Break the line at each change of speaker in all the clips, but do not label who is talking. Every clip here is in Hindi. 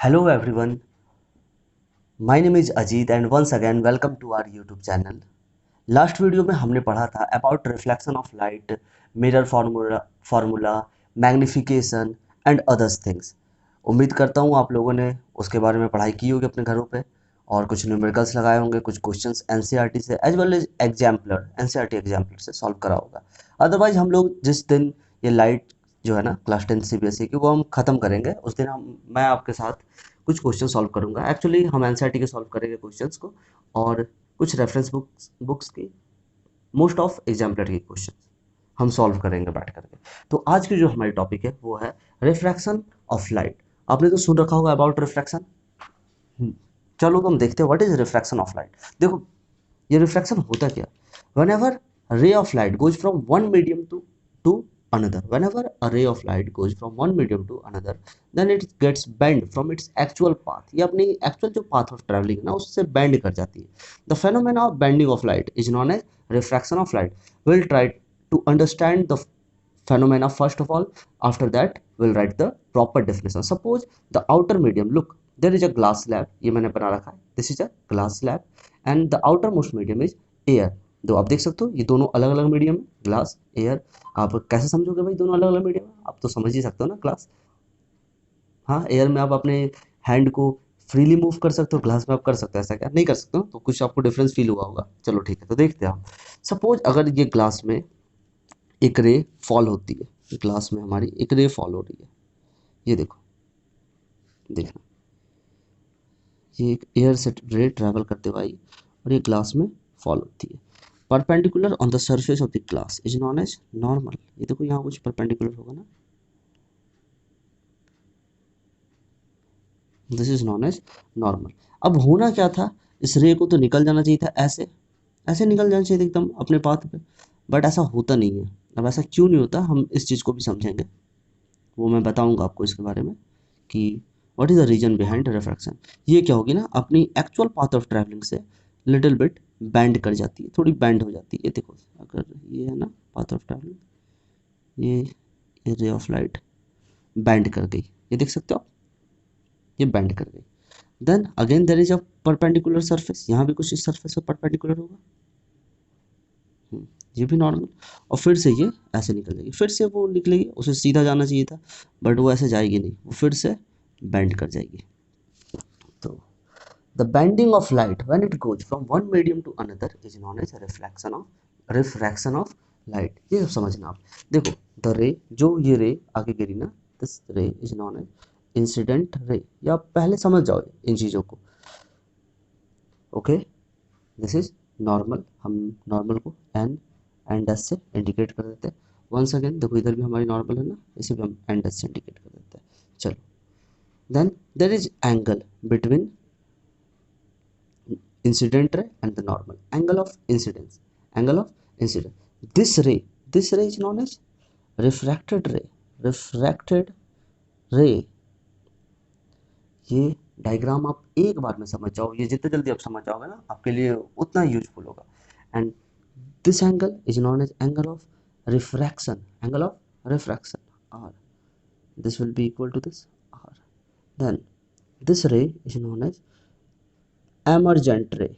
Hello everyone, my name is Ajit and once again welcome to our YouTube channel. Last video में हमने पढ़ा था about reflection of light, mirror formula, magnification and others things. उम्मीद करता हूँ आप लोगों ने उसके बारे में पढ़ाई की होगी अपने घरों पे और कुछ न्यूमेरिकल्स लगाए होंगे, कुछ क्वेश्चंस एनसीईआरटी से as well as exemplar NCERT exemplar से सॉल्व करा होगा। अदरवाइज हम लोग जिस दिन ये लाइट जो है ना क्लास 10 सीबीएसई की वो हम ख़त्म करेंगे उस दिन मैं आपके साथ कुछ क्वेश्चन सॉल्व करूंगा। एक्चुअली हम एनसीईआरटी के सॉल्व करेंगे क्वेश्चंस को और कुछ रेफरेंस बुक्स की मोस्ट ऑफ एग्जाम्पलर के क्वेश्चन हम सॉल्व करेंगे बैठ करके। तो आज की जो हमारी टॉपिक है वो है रिफ्रैक्शन ऑफ लाइट। आपने तो सुन रखा होगा अबाउट रिफ्रैक्शन। चलो तो हम देखते हैं what is refraction of light. देखो ये रिफ्रैक्शन होता क्या, whenever a ray of light goes from one medium to another, whenever a ray of light goes from one medium to another, then it gets bent from its actual path। ये अपनी एक्चुअल जो पाथ ऑफ ट्रैवलिंग है ना उससे बेंड कर जाती है। The phenomena of bending of light is known as refraction of light. Will try to understand the phenomena first of all, after that we'll write the proper definition। Suppose the outer medium, look there is a glass slab, ये मैंने बना रखा है, this is a glass slab and the outermost medium is air। दो आप देख सकते हो ये दोनों अलग अलग मीडियम है, ग्लास एयर। आप कैसे समझोगे भाई दोनों अलग अलग मीडियम है, आप तो समझ ही सकते हो ना ग्लास। हाँ एयर में आप अपने हैंड को फ्रीली मूव कर सकते हो, ग्लास में आप कर सकते हो, ऐसा क्या नहीं कर सकते हो? तो कुछ आपको डिफरेंस फील हुआ होगा। चलो ठीक है, तो देखते हैं हम। सपोज अगर ये ग्लास में एक रे फॉल होती है, ग्लास में हमारी एक रे फॉल हो रही है, ये देखो, देखना ये एक एयर से रे ट्रैवल करते हुए आई और ये ग्लास में फॉल होती है। Perpendicular on the surface of the glass is known as normal. ये देखो यहाँ कुछ परपेंडिकुलर होगा ना, this is known as normal. अब होना क्या था, इस रे को तो निकल जाना चाहिए था, ऐसे ऐसे निकल जाना चाहिए था एकदम अपने पाथ पे, बट ऐसा होता नहीं है। अब ऐसा क्यों नहीं होता हम इस चीज़ को भी समझेंगे, वो मैं बताऊंगा आपको इसके बारे में कि what is the reason behind refraction. ये क्या होगी ना, अपनी एक्चुअल पाथ ऑफ ट्रैवलिंग से लिटिल बिट बैंड कर जाती है, थोड़ी बैंड हो जाती है। ये देखो अगर ये है ना पाथ ऑफ ट्रैवलिंग, ये रे ऑफ लाइट बैंड कर गई, ये देख सकते हो आप, ये बैंड कर गई। Then again there is a perpendicular surface, यहाँ भी कुछ इस सरफेस पर परपेंडिकुलर होगा, ये भी नॉर्मल। और फिर से ये ऐसे निकल जाएगी, फिर से वो निकलेगी, उसे सीधा जाना चाहिए था बट वो ऐसे जाएगी नहीं, वो फिर से बेंड कर जाएगी। तो the bending of light when it goes from one medium to another is known as refraction of light. ये सब समझना आप। देखो द रे, जो ये रे आगे गिरी ना, दिस रे is known as incident ray. या आप पहले समझ जाओ इन चीज़ों को। Okay, this is normal. हम नॉर्मल को एन डैश से इंडिकेट कर देते हैं। वंस अगेन देखो इधर भी हमारी नॉर्मल है ना, इसे भी हम एन डैश से इंडिकेट कर देते हैं। चलो then there is angle between incident ray and the normal, angle of incidence, angle of incidence. This ray is known as refracted ray। ये डायग्राम आप एक बार में समझ जाओ, ये जितने जल्दी आप समझ जाओगे ना आपके लिए उतना यूजफुल होगा। And this angle is known as angle of refraction, angle of refraction r, this will be equal to this r। then this ray is known as emergent ray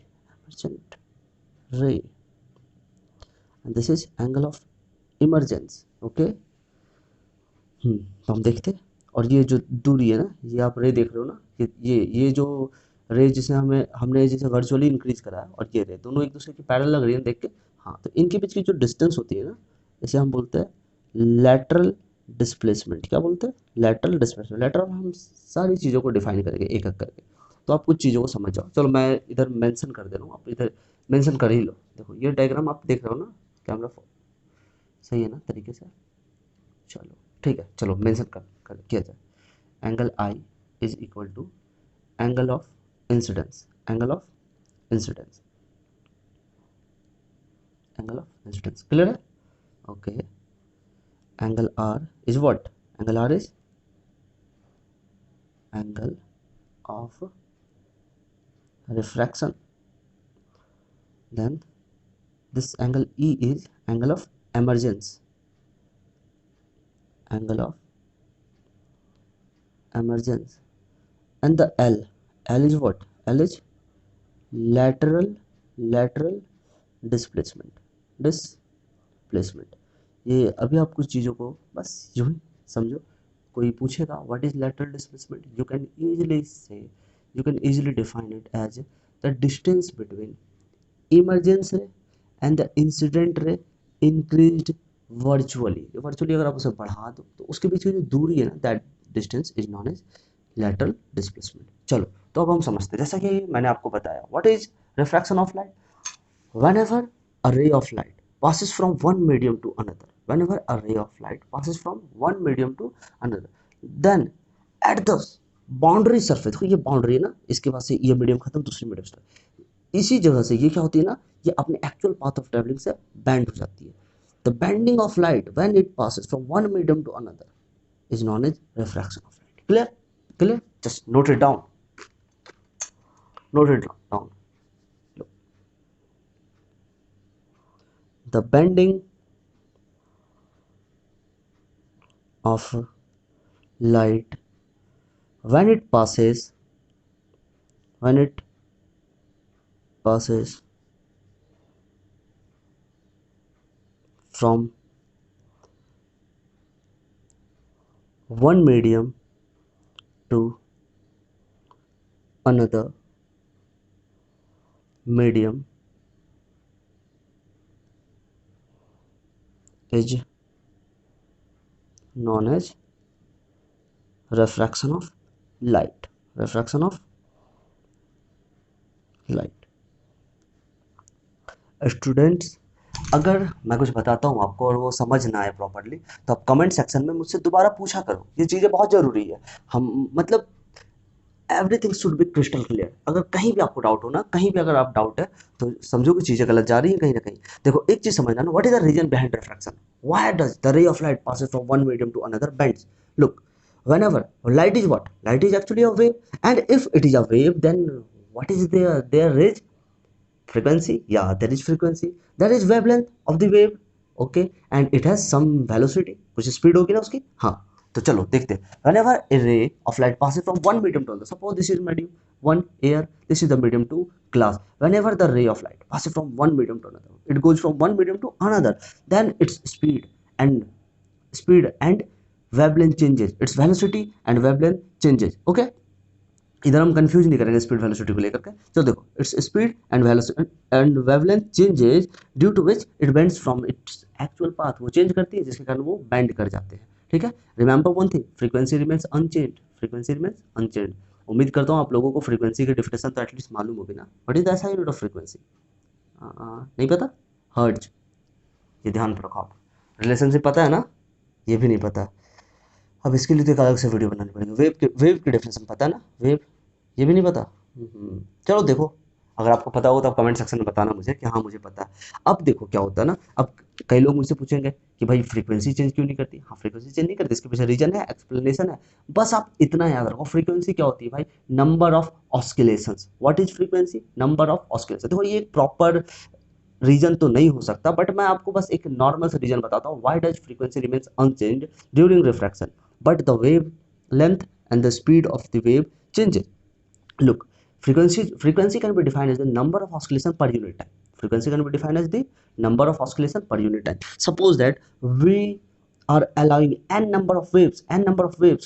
and this is angle of emergence। Okay, तो हम देखते हैं। और ये जो दूरी है ना, ये आप रे देख रहे हो ना, ये जो रे जिसे हमने जिसे वर्चुअली इंक्रीज करा है और ये रे दोनों एक दूसरे की पैरेलल लग रही है देख के। हाँ, तो इनके बीच की जो डिस्टेंस होती है ना, इसे हम बोलते हैं लेटरल डिस्प्लेसमेंट। क्या बोलते हैं? Lateral displacement. लेटरल हम सारी चीज़ों को डिफाइन करेंगे एक एक करके, तो आप कुछ चीज़ों को समझ जाओ। चलो मैं इधर मेंशन कर दे रहा हूँ, आप इधर मेंशन कर ही लो। देखो ये डायग्राम आप देख रहे हो ना, कैमरा सही है ना तरीके से? चलो ठीक है, चलो मेंशन कर किया जाए। Angle i is equal to angle of incidence, angle of incidence, angle of incidence. Clear है? Okay. Angle r is what? Angle r is angle of refraction. Then this angle e is angle of emergence, angle of emergence। and the L is what? L is lateral displacement. ये अभी आप कुछ चीज़ों को बस यूं ही समझो। कोई पूछेगा what is lateral displacement, you can easily define it as the distance between emergence ray and the incident ray increased virtually अगर आप उसे बढ़ा दो तो उसके बीच की जो दूरी है ना, that distance is known as lateral displacement। चलो, तो अब हम समझते हैं, जैसा कि मैंने आपको बताया what is refraction of light. whenever a ray of light passes from one medium to another whenever a ray of light passes from one medium to another, then at the boundary surface, देखो ये बाउंड्री है ना, इसके बाद से ये मीडियम खत्म, दूसरी मीडियम स्टार्ट, इसी जगह से ये क्या होती है ना, ये अपने एक्चुअल पाथ ऑफ ट्रेवलिंग से बैंड हो जाती है। The bending of light when it passes from one medium to another is known as refraction of light. Clear? Just note it down. The bending of light when it passes from one medium to another medium is known as refraction of light। Students, अगर मैं कुछ बताता हूँ आपको और वो समझ ना आए प्रॉपरली, तो आप कमेंट सेक्शन में मुझसे दोबारा पूछा करो, ये चीज़ें बहुत ज़रूरी है। हम मतलब everything should be crystal clear. अगर कहीं भी आपको डाउट हो ना, कहीं भी अगर आप डाउट है तो समझो कि चीज़ें गलत जा रही हैं कहीं ना कहीं। देखो, एक चीज़ समझना ना, what is the reason behind refraction, why does the ray of light passes from one medium to another bends। look, whenever light is what? Light is actually a wave, and if it is a wave, then what is their range? Frequency? Yeah, there is frequency, there is wavelength of the wave, okay, and it has some velocity, कुछ स्पीड होगी ना उसकी। हाँ, तो चलो देखते हैं। whenever a ray of light passes from one medium to another, suppose this is medium 1 air, this is the medium 2 glass, whenever the ray of light passes from one medium to another, it goes from one medium to another, then its speed and wavelength changes, its velocity and wavelength changes, okay। इधर हम कंफ्यूज नहीं करेंगे स्पीड वेलोसिटी को लेकर के। चलो देखो, its speed and wavelength changes due to which it bends from its actual path, वो चेंज करती है जिसके कारण वो बेंड कर जाते हैं, ठीक है। Remember one thing, frequency remains unchanged. उम्मीद करता हूँ आप लोगों को फ्रीक्वेंसी की डिफिनेशन तो एटलीस्ट मालूम होगी ना। What is the SI unit of frequency? नहीं पता? हर्ट्ज। ये ध्यान रखो आप। रिलेशनशिप पता है ना? ये भी नहीं पता। अब इसके लिए तो एक अलग से वीडियो बनानी पड़ेगी। वेव की डेफिनेशन पता है ना? वेव, ये भी नहीं पता। चलो देखो, अगर आपको पता हो तो आप कमेंट सेक्शन में बताना मुझे कि हाँ मुझे पता है। अब देखो क्या होता है ना, अब कई लोग मुझसे पूछेंगे कि भाई फ्रीक्वेंसी चेंज क्यों नहीं करती। हाँ, फ्रीक्वेंसी चेंज नहीं करती, इसके पीछे रीजन है, एक्सप्लेनेशन है। बस आप इतना याद रखो, फ्रीक्वेंसी क्या होती है भाई? Number of oscillations. What is frequency? Number of oscillation. देखो, ये एक प्रॉपर रीजन तो नहीं हो सकता, बट मैं आपको बस एक नॉर्मल से रीजन बताता हूँ। Why does frequency remains unchanged during refraction but the wave length and the speed of the wave changes? Look, frequency can be defined as the number of oscillation per unit time. Frequency can be defined as the number of oscillation per unit time. Suppose that we are allowing n number of waves.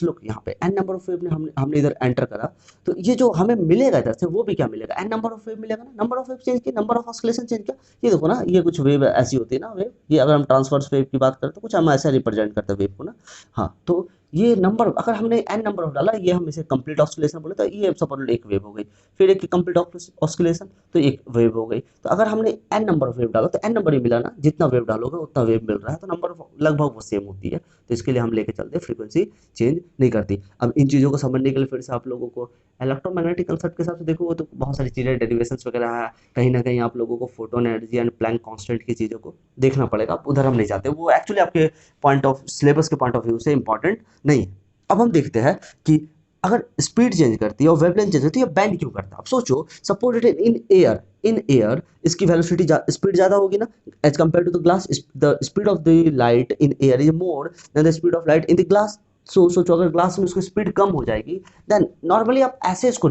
Look, यहाँ पे n number of wave ने हमने इधर एंटर करा, तो ये जो हमें मिलेगा इधर से वो भी क्या मिलेगा? n number of wave मिलेगा ना। नंबर ऑफ वेव चेंज किया, नंबर ऑफ ऑस्किलेशन चेंज किया। ये देखो ना, ये कुछ वेव ऐसी होती है ना, वेव, ये अगर हम ट्रांसवर्स वेव की बात करें तो कुछ हम ऐसा रिप्रेजेंट करते हैं वेव को ना। हाँ, तो ये नंबर अगर हमने n नंबर ऑफ डाला, ये हम इसे कंप्लीट ऑस्किलेशन बोले, तो ये सपोज एक वेव हो गई, फिर एक कंप्लीट ऑस्किलेशन, तो एक वेव हो गई। तो अगर हमने n नंबर ऑफ वेव डाला तो n नंबर ही मिला ना, जितना वेव डालोगे उतना वेव मिल रहा है, तो नंबर लगभग वो सेम होती है। तो इसके लिए हम लेके चलते, फ्रीक्वेंसी चेंज नहीं करती। अब इन चीज़ों को समझने के लिए फिर से आप लोगों को इलेक्ट्रोमैग्नेटिक कंसेप्ट के हिसाब से देखो, तो बहुत सारी चीज़ें डेरिवेशंस वगैरह है, कहीं ना कहीं आप लोगों को photon energy and Planck constant की चीज़ों को देखना पड़ेगा। उधर हम नहीं जाते, वो एक्चुअली आपके पॉइंट ऑफ सिलेबस के पॉइंट ऑफ व्यू से इंपॉर्टेंट नहीं है। अब हम देखते हैं कि अगर स्पीड चेंज करती है और वेवलेंथ चेंज होती है, बैंड क्यों करता है? आप सोचो, सपोज इट इन एयर इसकी वेलोसिटी स्पीड ज़्यादा होगी ना as compare to the glass. The speed of the light in air is more than the speed of light in the glass. सोचो अगर ग्लास में उसकी स्पीड कम हो जाएगी, देन नॉर्मली आप ऐसे इसको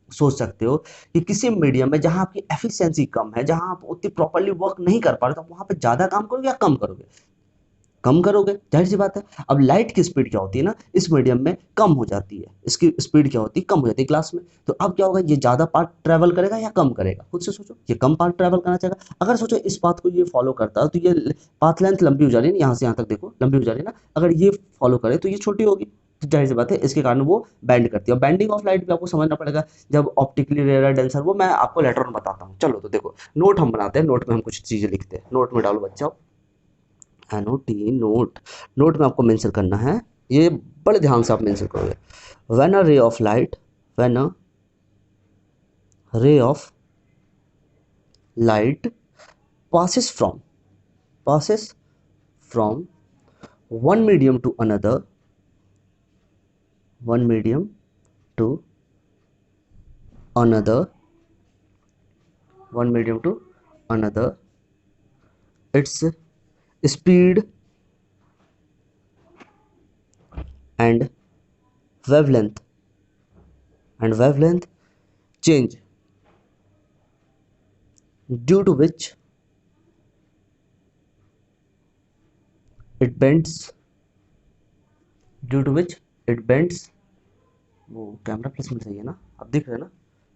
सोच सकते हो कि किसी मीडियम में जहां आपकी एफिशिएंसी कम है, जहां आप उतनी प्रॉपर्ली वर्क नहीं कर पा रहे, तो आप वहां पे ज्यादा काम करोगे या कम करोगे? कम करोगे, जाहिर सी बात है। अब लाइट की स्पीड क्या होती है ना, इस मीडियम में कम हो जाती है, इसकी स्पीड क्या होती है, कम हो जाती है ग्लास में। तो अब क्या होगा, ये ज्यादा पार्ट ट्रेवल करेगा या कम करेगा? खुद से सोचो, ये कम पार्ट ट्रेवल करना चाहेगा। अगर सोचो इस पाथ को ये फॉलो करता है तो ये पाथ लेंथ लंबी हो जा रही है ना, यहाँ से यहाँ तक देखो लंबी हो जा रही है ना, अगर ये फॉलो करे तो ये छोटी होगी, तो जाहिर सी बात है इसके कारण वो बेंड करती है। और बेंडिंग ऑफ लाइट भी आपको समझना पड़ेगा, जब ऑप्टिकली रेयर डेंसर, वो मैं आपको लेटर में बताता हूँ। चलो तो देखो, नोट हम बनाते हैं, नोट में हम कुछ चीजें लिखते हैं, नोट में डालो बच्चा, एनओटी नोट। नोट में आपको मेंशन करना है, ये बड़े ध्यान से आप मेंशन करोगे। व्हेन अ रे ऑफ लाइट, व्हेन अ रे of light passes from one medium to another, one medium to another, one medium to another, its speed and wavelength change, due to which it bends, due to which it bends। वो कैमरा प्लेसमेंट सही है ना, आप दिख रहे हैं ना?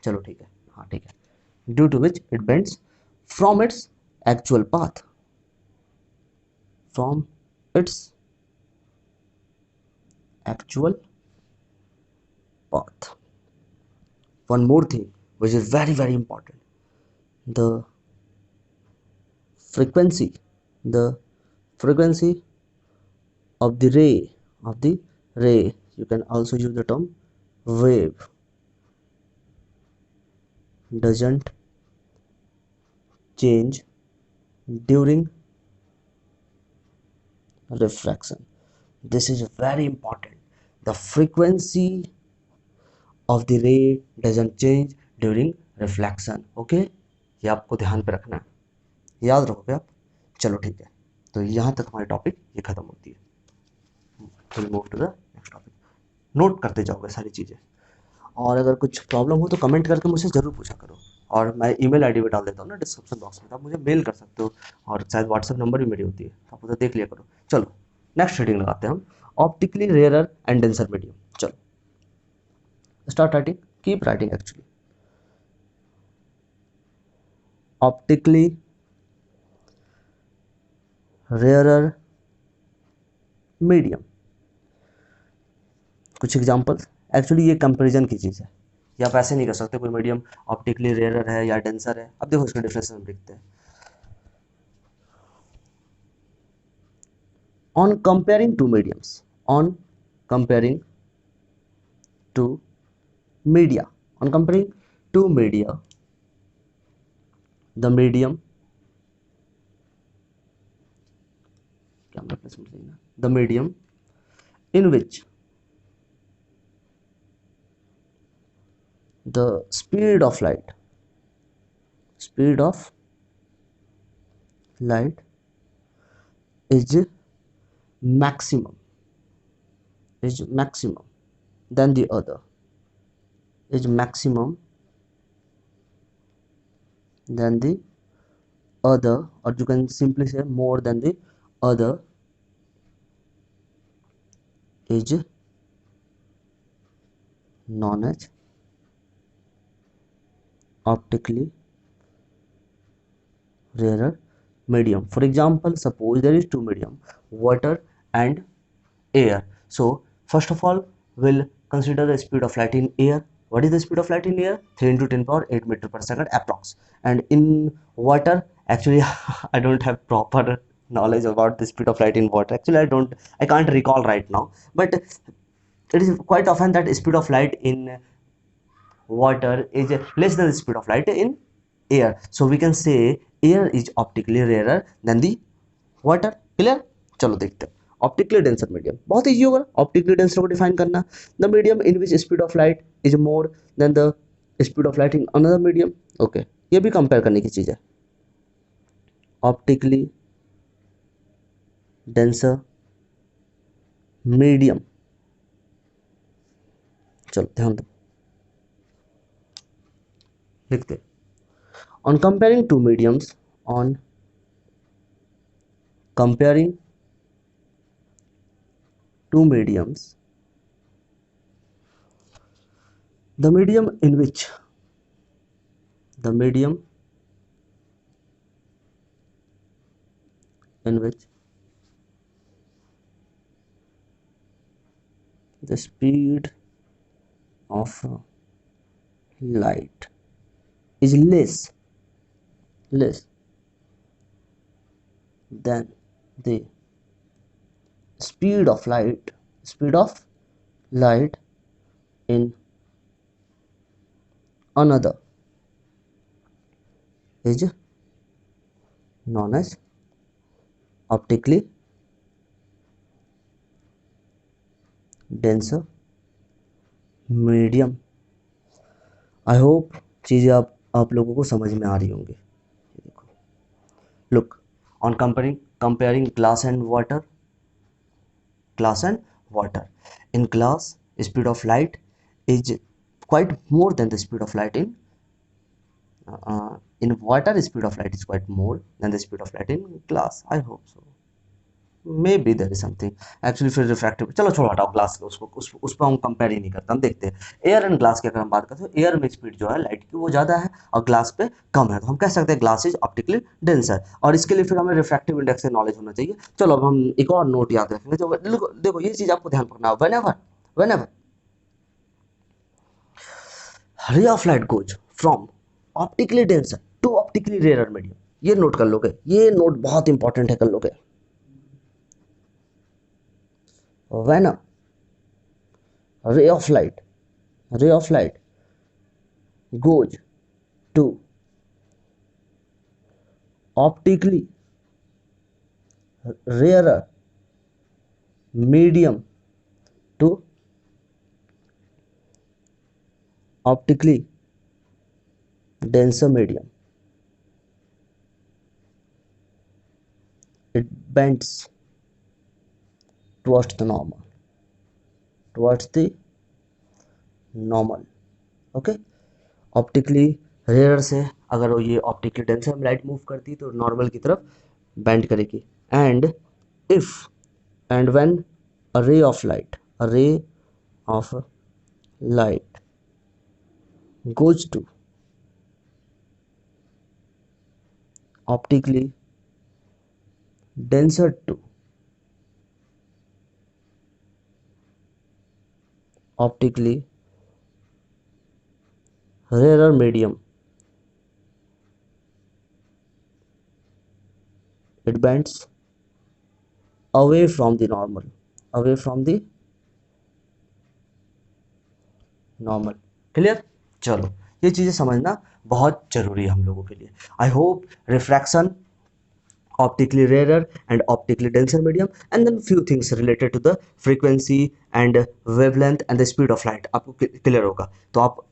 चलो ठीक है, हाँ ठीक है। Due to which it bends from its actual path, from its actual path। One more thing which is very very important, the frequency, the frequency of the ray, you can also use the term wave, doesn't change during refraction। This is very important, the frequency of the ray doesn't change during reflection। Okay, ये आपको ध्यान पे रखना है, याद रखोगे आप। चलो ठीक है, तो यहाँ तक हमारी टॉपिक ये खत्म होती है। तो move to the next topic, note करते जाओगे सारी चीज़ें, और अगर कुछ प्रॉब्लम हो तो कमेंट करके मुझे ज़रूर पूछा करो, और मैं ईमेल आईडी भी डाल देता हूँ ना डिस्क्रिप्शन बॉक्स में, तो आप मुझे मेल कर सकते हो, और शायद व्हाट्सएप नंबर भी मेरी होती है, तो आप उसे देख लिया करो। चलो नेक्स्ट रीडिंग लगाते हैं हम, optically rarer and denser medium. चलो start writing, keep writing actually. Optically rarer medium, कुछ एग्जांपल्स। एक्चुअली ये कंपैरिजन की चीज़ है, या आप ऐसे नहीं कर सकते कोई मीडियम ऑप्टिकली रेयरर है या डेंसर है। अब देखो इसके डिफरेंस हम लिखते हैं। On comparing two mediums, on comparing two media, on comparing two media, the medium, camera placement सही ना, the medium in which the speed of light, speed of light is maximum, is maximum than the other, is maximum than the other, or you can simply say more than the other, is known as optically rarer medium। For example, suppose there is two medium, water and air। So first of all we'll consider the speed of light in air। What is the speed of light in air? 3 into 10 power 8 meter per second approx। And in water, actually I don't have proper knowledge about the speed of light in water, actually I can't recall right now, but it is quite often that speed of light in water is less than the speed of light in air, so we can say air is optically rarer than the water। Clear? चलो देखते हैं ऑप्टिकली डेंसर मीडियम, बहुत इजी होगा ऑप्टिकली डेंसर को डिफाइन करना। The medium in which speed of light is more than the speed of light in another medium. Okay, ये भी कंपेयर करने की चीज है। ऑप्टिकली डेंसर मीडियम चलो ध्यान दो, लिखते on comparing two mediums, on comparing two mediums, the medium in which the medium in which the speed of light is less than the speed of light in another is known as optically denser medium। I hope चीज़ें आप लोगों को समझ में आ रही होंगी। देखो, look, on comparing glass and water, in glass speed of light is quite more than the speed of light in water, speed of light is quite more than the speed of light in glass। I hope so, maybe there is something actually। फिर रिफ्रैक्टिव, चलो छोड़ो हटाओ ग्लास, उसको उस पर हम कंपेयर ही नहीं करते। हम देखते हैं एयर एंड ग्लास की अगर हम बात करते हैं तो एयर में स्पीड जो है लाइट की वो ज़्यादा है और ग्लास पे कम है, तो हम कह सकते हैं ग्लास इज ऑप्टिकली डेंसर। और इसके लिए फिर हमें रिफ्रैक्टिव इंडेक्स से नॉलेज होना चाहिए। चलो अब हम एक और नोट याद रखेंगे, जो देखो ये चीज़ आपको ध्यान रखना है, whenever ray of light goes from optically denser to optically rarer medium, ये नोट कर लोगे, ये नोट बहुत इंपॉर्टेंट है, कर लोगे। when a ray of light goes to optically rarer medium to optically denser medium, it bends towards the normal, okay. Optically rare से अगर वो ये ऑप्टिकली डेंसर में लाइट मूव करती तो नॉर्मल की तरफ बेंड करेगी। एंड व्हेन अ रे of light goes to optically denser to optically rarer medium, it bends away from the normal। Clear? चलो ये चीज़ें समझना बहुत जरूरी है हम लोगों के लिए। I hope refraction, optically rarer and optically denser medium, and then few things related to the frequency and wavelength and the speed of light आपको क्लियर होगा। तो आप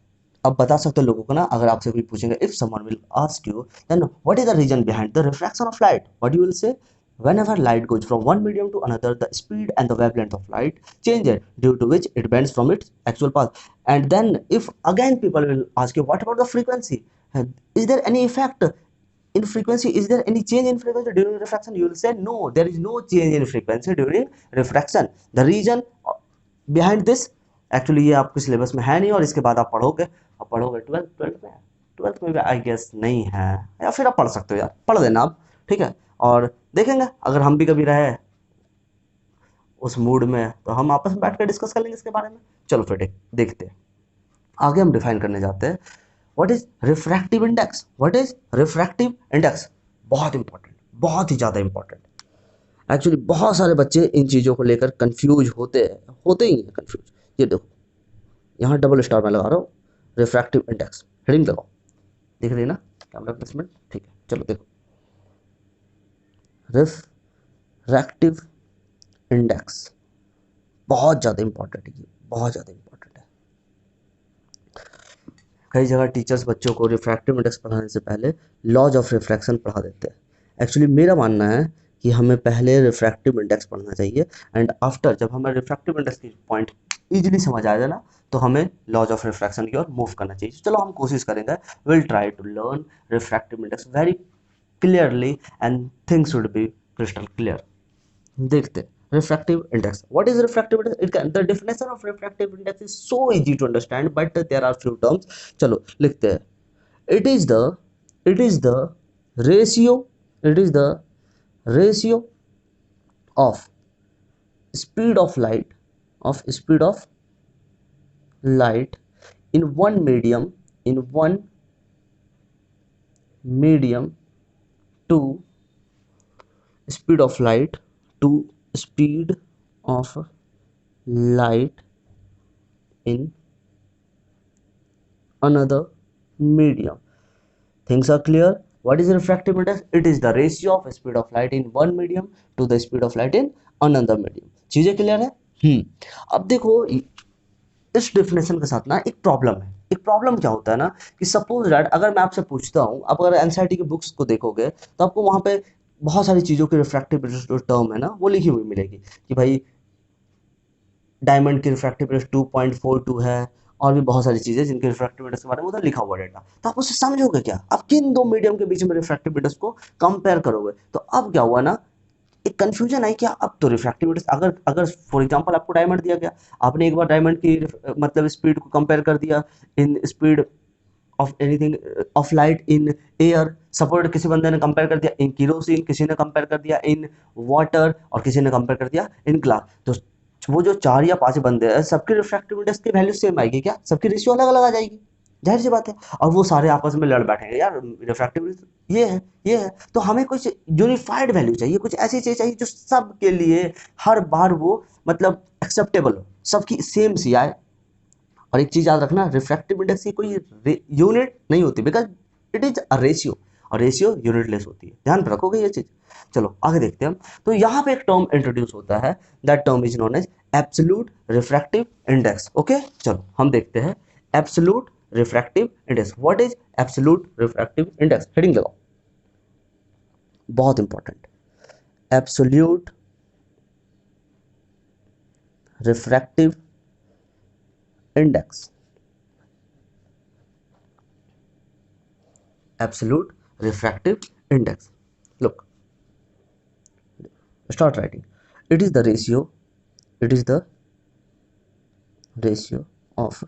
अब बता सकते हो लोगों को ना, अगर आपसे कोई पूछेंगे, if someone will ask you then what is the reason behind the refraction of light, what you will say? Whenever light goes from one medium to another, the speed and the wavelength of light changes, due to which it bends from its actual path। And then if again people will ask you what about the frequency, is there any effect in frequency, is there any change in frequency during refraction? You will say no, there is no change in frequency during refraction। the reason behind this, actually ये आपके सिलेबस में है नहीं, और इसके बाद आप पढ़ोगे ट्वेल्थ में भी आई गेस नहीं है, या फिर आप पढ़ सकते हो यार, पढ़ देना आप, ठीक है। और देखेंगे अगर हम भी कभी रहे उस मूड में तो हम आपस में बैठ कर डिस्कस कर लेंगे इसके बारे में। चलो फिर देखते हैं आगे, हम डिफाइन करने जाते हैं व्हाट इज रिफ्रैक्टिव इंडेक्स। बहुत इंपॉर्टेंट, बहुत ही ज़्यादा इंपॉर्टेंट। एक्चुअली बहुत सारे बच्चे इन चीज़ों को लेकर कंफ्यूज होते ही हैं कंफ्यूज। ये देखो यहाँ डबल स्टार में लगा रहा हूँ, रिफ्रैक्टिव इंडेक्स हेडिंग लगाओ, दिख रही है ना कैमरा प्लेसमेंट, ठीक है। चलो देखो रिफ्रैक्टिव इंडेक्स बहुत ज़्यादा इंपॉर्टेंट है, बहुत ज़्यादा इंपॉर्टेंट है। कई जगह टीचर्स बच्चों को रिफ्रैक्टिव इंडेक्स पढ़ाने से पहले लॉज ऑफ रिफ्रैक्शन पढ़ा देते हैं। एक्चुअली मेरा मानना है कि हमें पहले रिफ्रैक्टिव इंडेक्स पढ़ना चाहिए, एंड आफ्टर जब हमें रिफ्रैक्टिव इंडेक्स की पॉइंट इजीली समझ आ जाए ना, तो हमें लॉज ऑफ रिफ्रैक्शन की ओर मूव करना चाहिए। चलो हम कोशिश करेंगे, will try to learn refractive index very clearly and things should be crystal clear. देखते refractive index. What is refractive index? The definition of refractive index is so easy to understand, but there are few terms. चलो लिखते हैं। It is the ratio, it is the ratio of speed of light in one medium to speed of light to speed of light in another medium. Things are clear? What is refractive index? It is the ratio of speed of light in one medium to the speed of light in another medium. चीजें क्लियर है? अब देखो इस डेफिनेशन के साथ ना एक प्रॉब्लम है। एक प्रॉब्लम क्या होता है ना कि सपोज दैट अगर मैं आपसे पूछता हूँ, आप अगर एनसीईआरटी की बुक्स को देखोगे तो आपको वहां पे बहुत सारी चीजों की रिफ्रैक्टिव जो टर्म है ना वो लिखी हुई मिलेगी कि भाई डायमंड की रिफ्रैक्टिव इंडेक्स 2.42 है, और भी बहुत सारी चीजें जिनके रिफ्रैक्टिव इंडेक्स के बारे में उधर लिखा हुआ डेटा। तो आप उससे समझोगे क्या? आप किन दो मीडियम के बीच में रिफ्रैक्टिव इंडेक्स को कंपेयर करोगे? तो अब क्या हुआ ना, एक कंफ्यूजन आई। क्या अब तो रिफ्रैक्टिव इंडेक्स, अगर अगर फॉर एग्जांपल आपको डायमंड दिया गया, आपने एक बार डायमंड की मतलब स्पीड को कंपेयर कर दिया in speed of anything of light in air. Suppose किसी बंदे ने कंपेयर कर दिया इन किरोसिन, किसी ने कंपेयर कर दिया इन वाटर, और किसी ने कंपेयर कर दिया इन ग्लास। तो वो जो 4 या 5 बंदे हैं, सबके रिफ्रैक्टिव इंडेक्स की वैल्यू सेम आएगी क्या? सबकी रेशियो अलग अलग आ जाएगी, जाहिर सी बात है। और वो सारे आपस में लड़ बैठेंगे, यार रिफ्रैक्टिव ये है ये है। तो हमें कुछ यूनिफाइड वैल्यू चाहिए, कुछ ऐसी चीज चाहिए जो सबके लिए हर बार वो मतलब एक्सेप्टेबल हो, सबकी सेम सी आए। और एक चीज याद रखना, रिफ्रैक्टिव इंडेक्स की कोई यूनिट नहीं होती, because it is a ratio, और रेशियो यूनिटलेस होती है। ध्यान रखोगे ये चीज। चलो आगे देखते हैं हम। तो यहाँ पे एक टर्म इंट्रोड्यूस होता है, that term is known as absolute refractive index. Okay, चलो हम देखते हैं absolute refractive index. What is absolute refractive index? Heading लगाओ, बहुत important. Absolute refractive index, absolute refractive index. Look, start writing. It is the ratio, it is the ratio of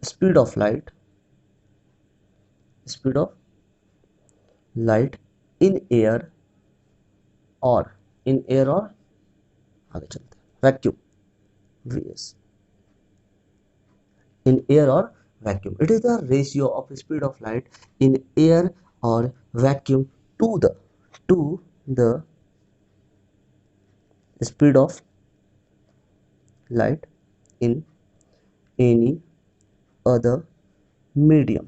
speed of light, speed of light in air, or in air, और आगे चलते हैं vacuum, vs in air or vacuum. It is the ratio of speed of light in air or vacuum to the speed of light in any other medium.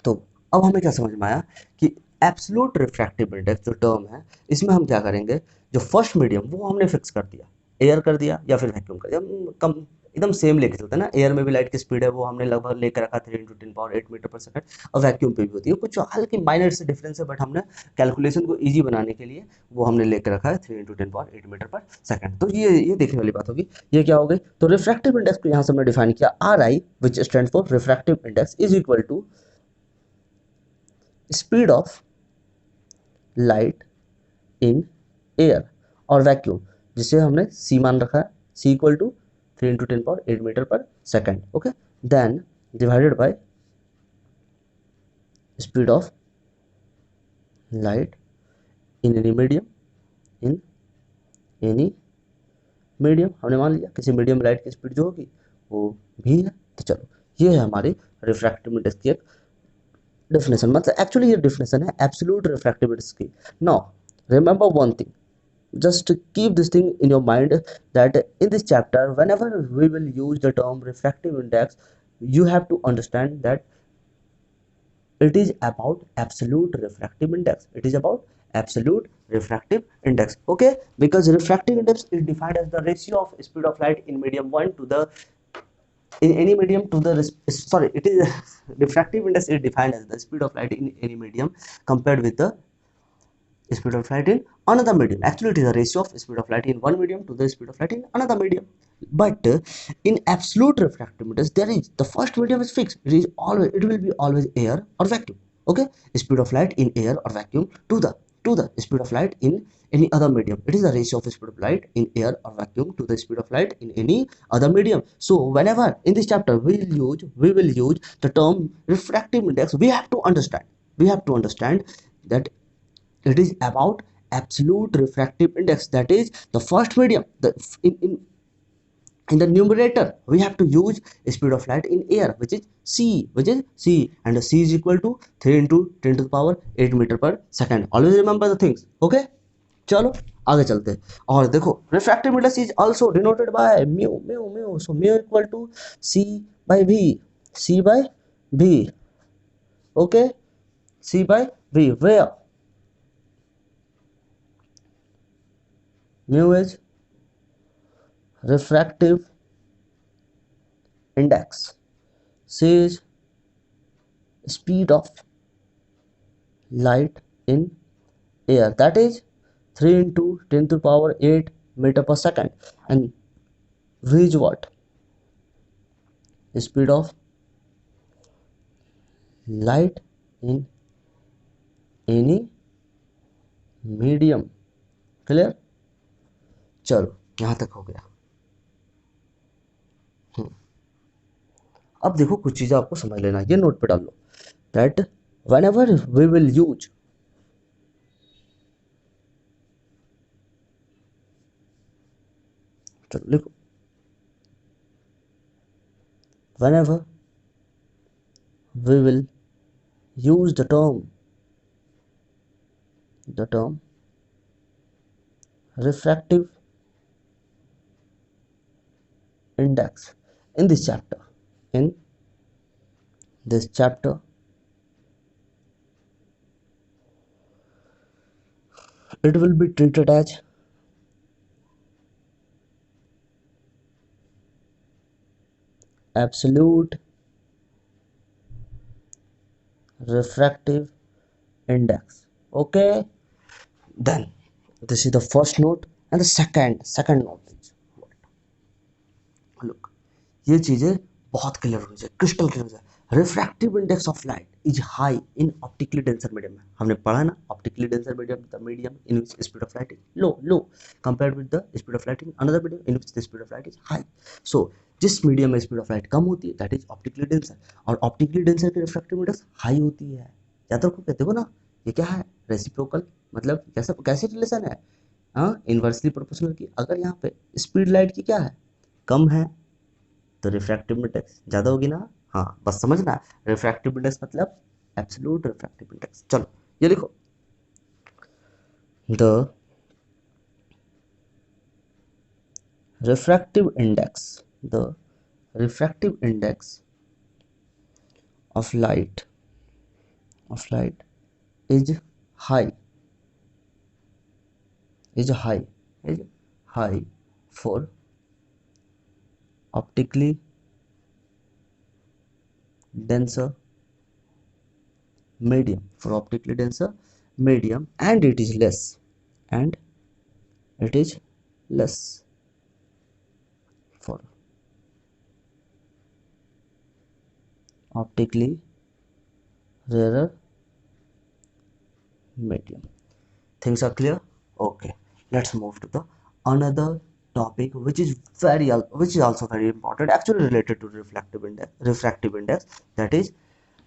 तो अब हमें क्या समझ में आया कि एब्सोल्यूट रिफ्रैक्टिव इंडेक्स जो टर्म है, इसमें हम क्या करेंगे, जो फर्स्ट मीडियम वो हमने फिक्स कर दिया, एयर कर दिया या फिर वैक्यूम कर दिया। हम कम एकदम सेम लेके चलते हैं ना, एयर में भी लाइट की स्पीड है वो हमने लगभग लेकर रखा 3 × 10⁸ मीटर पर सेकंड, और वैक्यूम पे भी होती है, कुछ हल्की माइनर से डिफरेंस है, बट हमने कैलकुलेशन को ईजी बनाने के लिए वो हमने लेकर रखा है 3 × 10⁸ मीटर पर सेकंड। तो ये देखने वाली बात होगी। ये क्या हो गई? तो रिफ्रैक्टिव इंडेक्स को यहाँ से हमने डिफाइन किया, R I which stand for refractive index is equal to speed of light in air और वैक्यूम, जिसे हमने सी मान रखा है, सी इक्वल टू 3 × 10⁸ मीटर पर second. Okay, then divided by speed of light in any medium, in any medium. हमने मान लिया किसी मीडियम लाइट की स्पीड जो होगी वो भी है। तो चलो ये है हमारी रिफ्रैक्टिव इंडेक्स की एक डेफिनेशन, मतलब एक्चुअली ये डेफिनेशन है एब्सोल्यूट रिफ्रैक्टिव इंडेक्स की। Now remember one thing, just keep this thing in your mind, that in this chapter whenever we will use the term refractive index, you have to understand that it is about absolute refractive index. It is about absolute refractive index. Okay, because refractive index is defined as the ratio of speed of light in medium 1 to the in any medium to the sorry, it is refractive index is defined as the speed of light in any medium compared with the speed of light in another medium. Actually, it is a ratio of speed of light in one medium to the speed of light in another medium. But in absolute refractiveness, there is the first medium is fixed. It will be always air or vacuum. Okay, speed of light in air or vacuum to the speed of light in any other medium. It is the ratio of speed of light in air or vacuum to the speed of light in any other medium. So whenever in this chapter we will use the term refractive index, we have to understand that it is about absolute refractive index, that is the first medium. In the numerator we have to use speed of light in air, which is c, and the c is equal to 3 into 10 to the power 8 meter per second. Always remember the things. Okay, चलो आगे चलते हैं। और देखो refractive index is also denoted by mu, so mu equal to C by V, C by V. Okay, C by V, where mu is refractive index, c is speed of light in air, that is 3 into 10 to the power 8 meter per second, and v is what? Speed of light in any medium. Clear? चलो यहां तक हो गया। अब देखो कुछ चीजें आपको समझ लेना, ये नोट पे डाल लो that whenever we will use चलो लिखो, whenever we will use the term refractive index in this chapter it will be treated as absolute refractive index. Okay, then this is the first note, and the second note is what? Look, ये चीजें बहुत क्लियर होनी चाहिए, क्रिस्टल क्लियर होनी चाहिए। Refractive index of light is high in optically denser medium में, हमने पढ़ा ना, optically denser medium the medium in which speed of light is low compared with the speed of light in another medium in which the speed of light is high. So जिस मीडियम में स्पीड ऑफ लाइट कम होती है दैट इज ऑप्टिकली डेंसर, और ऑप्टिकली डेंसर की रिफ्रैक्टिव इंडेक्स हाई होती है। याद रखो, कहते हो ना ये क्या है, रेसिप्रोकल, मतलब कैसे रिलेशन है, हाँ इनवर्सली प्रोपोर्शनल की। अगर यहाँ पे स्पीड लाइट की क्या है, कम है, तो रिफ्रैक्टिव इंडेक्स ज़्यादा होगी ना। हाँ बस समझना, रिफ्रैक्टिव इंडेक्स मतलब एब्सोल्यूट रिफ्रैक्टिव इंडेक्स। चलो ये लिखो, the refractive index of light is high is high for optically denser medium, and it is less for optically rarer medium. Things are clear? Okay, let's move to the another topic which is also very important, actually related to refractive index, that is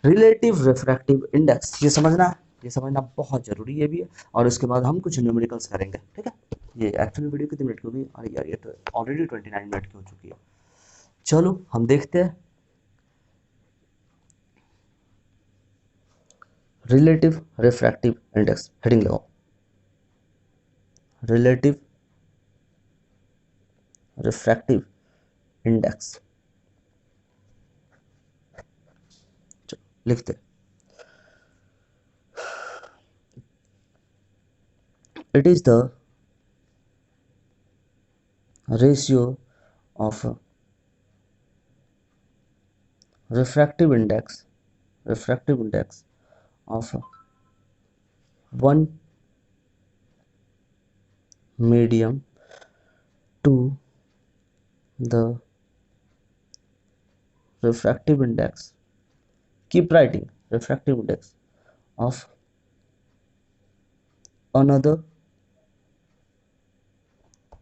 relative refractive index. ये समझना बहुत जरूरी है भी है, और उसके बाद हम कुछ न्यूमेरिकल्स करेंगे। ठीक है, ये एक्चुअली वीडियो कितने मिनट की होगी, अरे यार ये तो ऑलरेडी 29 मिनट की हो चुकी है। चलो हम देखते हैं रिलेटिव रिफ्रैक्टिव इंडेक्स, हेडिंग लगाओ, रिलेटिव रिफ्रैक्टिव इंडेक्स। चलो लिखते हैं, it is the ratio of refractive index of one medium to the refractive index, keep writing refractive index of another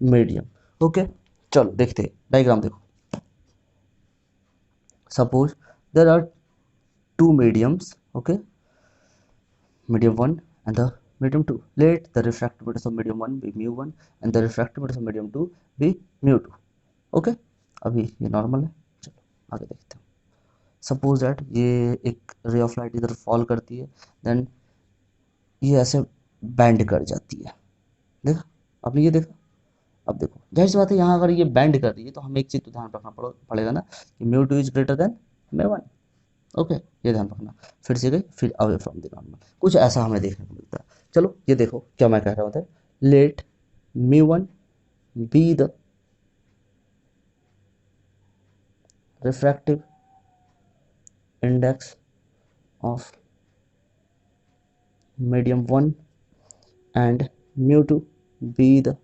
medium. Okay, चलो देखते हैं डायग्राम। देखो, suppose there are two mediums, okay, medium 1 and the medium 2, let the refractive index of medium 1 be mu 1 and the refractive index of medium 2 be mu 2। Okay, अभी ये नॉर्मल है, चलो आगे देखते हैं। सपोज दैट ये एक रे ऑफ लाइट इधर फॉल करती है, देन ये ऐसे बैंड कर जाती है। देखा आपने, ये देखा। अब देखो जाहिर सी बात है, यहाँ अगर ये बैंड कर रही है तो हमें एक चीज़ तो ध्यान रखना पड़ेगा ना कि mu 2 is greater than mu 1। Okay, ये ध्यान रखना। फिर से गई, फिर अवे फ्रॉम द नॉर्मल, कुछ ऐसा हमें देखने को मिलता है। चलो ये देखो क्या मैं कह रहा हूँ, let mu 1 be the refractive index of medium 1 and mu 2 be the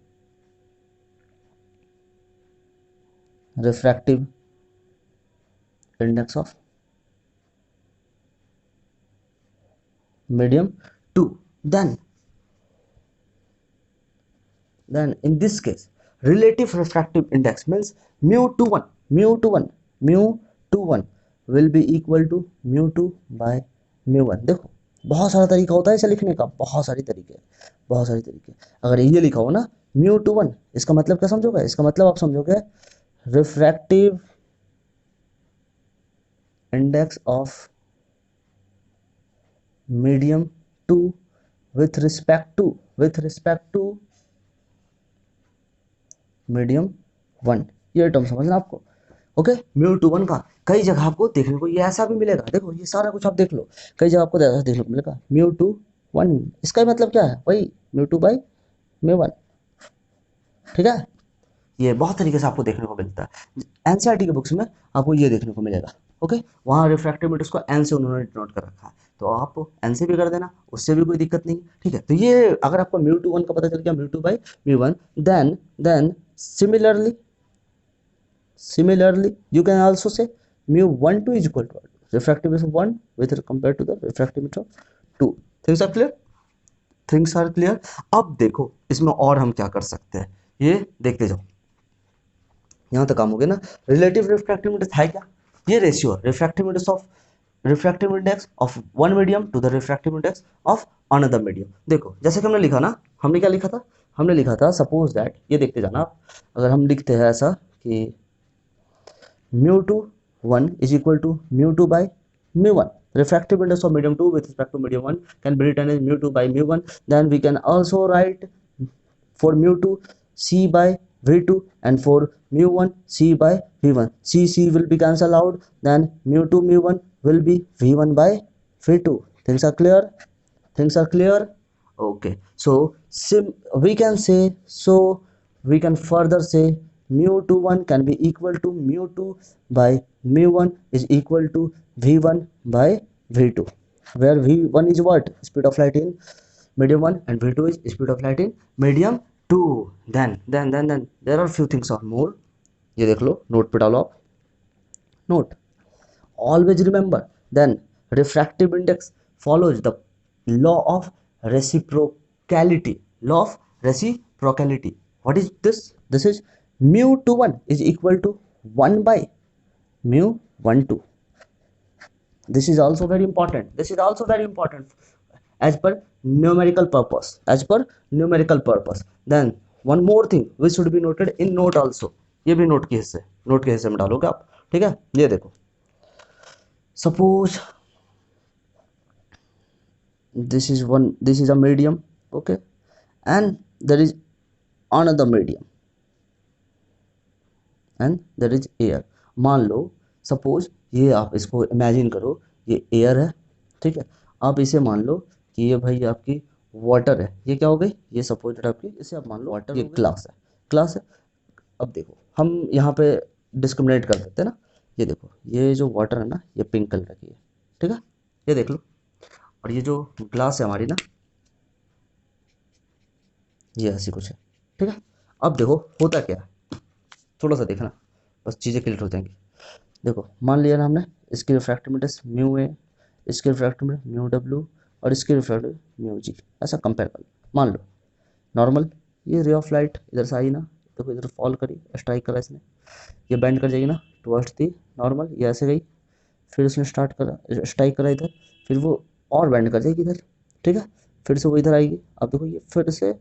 refractive index of medium 2। then in this case relative refractive index means mu 2 1 will be equal to mu 2 by mu 1। देखो बहुत सारा तरीका होता है इसे लिखने का, बहुत सारे तरीके। अगर ये लिखा हो ना म्यू 2 1, इसका मतलब क्या समझोगे? इसका मतलब आप समझोगे refractive index of medium 2 with respect to medium 1, ये टर्म समझना आपको। ओके, म्यू 2 1 का कई जगह आपको देखने को ये ऐसा भी मिलेगा। देखो ये सारा कुछ आप देख लो, कई जगह आपको ऐसा देखने को मिलेगा म्यू 2 1, इसका मतलब क्या है? वही म्यू 2 बाई म्यू 1। ठीक है, ये बहुत तरीके से आपको देखने को मिलता है। एनसीईआरटी के बुक्स में आपको ये देखने को मिलेगा। ओके, वहाँ रिफ्रैक्टिव इंडेक्स को एन से उन्होंने डिनोट कर रखा है, तो आप एन से भी कर देना, उससे भी कोई दिक्कत नहीं। ठीक है, तो ये अगर आपको म्यू 2 1 का पता चल गया, mu 2 by mu 1, then similarly you can also say mu 1 2 is equal to refractiveness of 1 with compared to the refractiveness of 2। Things are clear. अब देखो इसमें और हम क्या कर सकते हैं, ये देखते जाओ। यहाँ तक काम हो गया ना। रिलेटिव रिफ्रैक्टिव इंडेक्स है क्या? ये ratio refractive index of one medium to the refractive index of another medium. देखो जैसे कि हमने लिखा ना, हमने क्या लिखा था? हमने लिखा था सपोज दैट, ये देखते जाना आप। अगर हम लिखते हैं ऐसा कि mu 2 1 is equal to mu 2 by mu 1, refractive index of medium 2 with respect to medium 1 can be written as mu 2 by mu 1, then we can also write for mu 2 c by v2 and for mu 1 c by v1, c will be cancelled out, then mu 2 mu 1 will be v1 by v2। things are clear। Okay, so we can further say mu 2 1 can be equal to mu 2 by mu 1 is equal to v1 by v2, where v1 is what? Speed of light in medium 1 and v2 is speed of light in medium 2। then there are few things or more, ये देख लो, नोट पे डालो आप note. always remember, then refractive index follows the law of reciprocality। What is this? This is mu 2 1 is equal to 1 by mu 1 2। this is also very important as per numerical purpose। then one more thing which should be noted in note also, ये भी नोट के हिस्से में डालोगे आप। ठीक है, ये देखो suppose this is a medium, okay, and there is another medium and there is air। मान लो सपोज ये, आप इसको इमेजिन करो, ये एयर है। ठीक है, आप इसे मान लो कि ये भाई आपकी वाटर है। ये क्या हो गई? ये सपोज आपकी, इसे आप मान लो वाटर, ये ग्लास है। अब देखो हम यहाँ पे डिस्क्रिमिनेट कर सकते हैं ना। ये देखो, ये जो वाटर है ना, ये पिंक कलर की है। ठीक है, ये देख लो, और ये जो ग्लास है हमारी ना, ये ऐसी कुछ है। ठीक है। अब देखो होता क्या है, थोड़ा सा देखना, बस चीज़ें क्लियर हो जाएंगी। देखो मान लिया ना हमने, इसकी रिफ्रैक्टिव इंडेक्स म्यू ए, इसकी रिफ्रैक्टिव इंडेक्स म्यू डब्ल्यू, और इसकी रिफ्रैक्टिव म्यू जी, ऐसा कंपेयर कर लो। मान लो नॉर्मल, ये रे ऑफ लाइट इधर से आई ना, देखो इधर फॉल करी, स्ट्राइक करा इसने, ये बैंड कर जाएगी ना टुवर्ड्स दी नॉर्मल, ये ऐसे गई, फिर उसने स्टार्ट करा, स्ट्राइक करा इधर, फिर वो और बैंड कर जाएगी इधर, ठीक है, फिर से वो इधर आएगी। अब देखो ये फिर से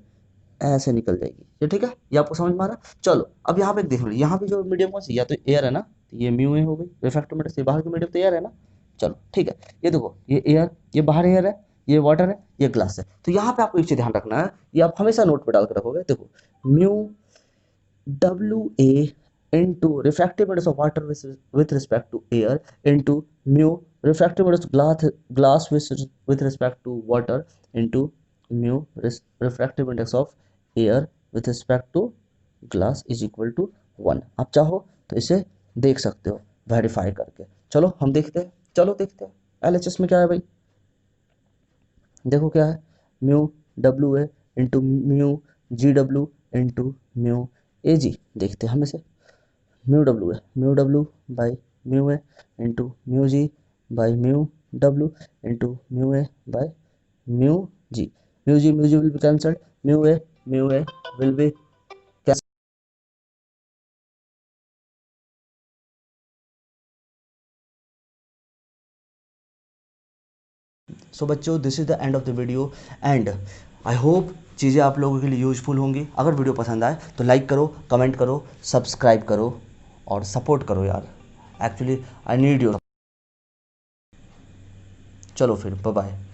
ऐसे निकल जाएगी ये, ठीक है, ये आपको समझ में आ रहा है। चलो अब यहाँ पे देख लो, यहाँ पे जो मीडियम कौन सी, या तो एयर है ना, तो ये म्यू ए हो गई रिफ्रैक्टिव इंडेक्स, ये बाहर की मीडियम तो एयर है ना। चलो ठीक है, ये देखो ये एयर, ये बाहर एयर है, ये वाटर है, ये ग्लास है। तो यहाँ पे आपको एक चीज ध्यान रखना है, ये आप हमेशा नोट पे डाल के रखोगे। देखो mu WA into refractive index of water with respect to air into mu refractive index glass with respect to water into mu refractive index of air with respect to glass is equal to 1। आप चाहो तो इसे देख सकते हो वेरीफाई करके। चलो हम देखते हैं, चलो देखते हैं LHS में क्या है भाई। देखो क्या है, mu WA into mu GW into mu AG। देखते हैं हम इसे, म्यू डब्ल्यू है, mu W by mu A into mu G by mu W into mu A by mu G. Mu G will be cancelled, mu A will be cancelled. So बच्चों this is the end of the video, and I hope चीज़ें आप लोगों के लिए यूजफुल होंगी। अगर वीडियो पसंद आए तो लाइक करो, कमेंट करो, सब्सक्राइब करो और सपोर्ट करो यार, एक्चुअली आई नीड योर। चलो फिर बाय बाय।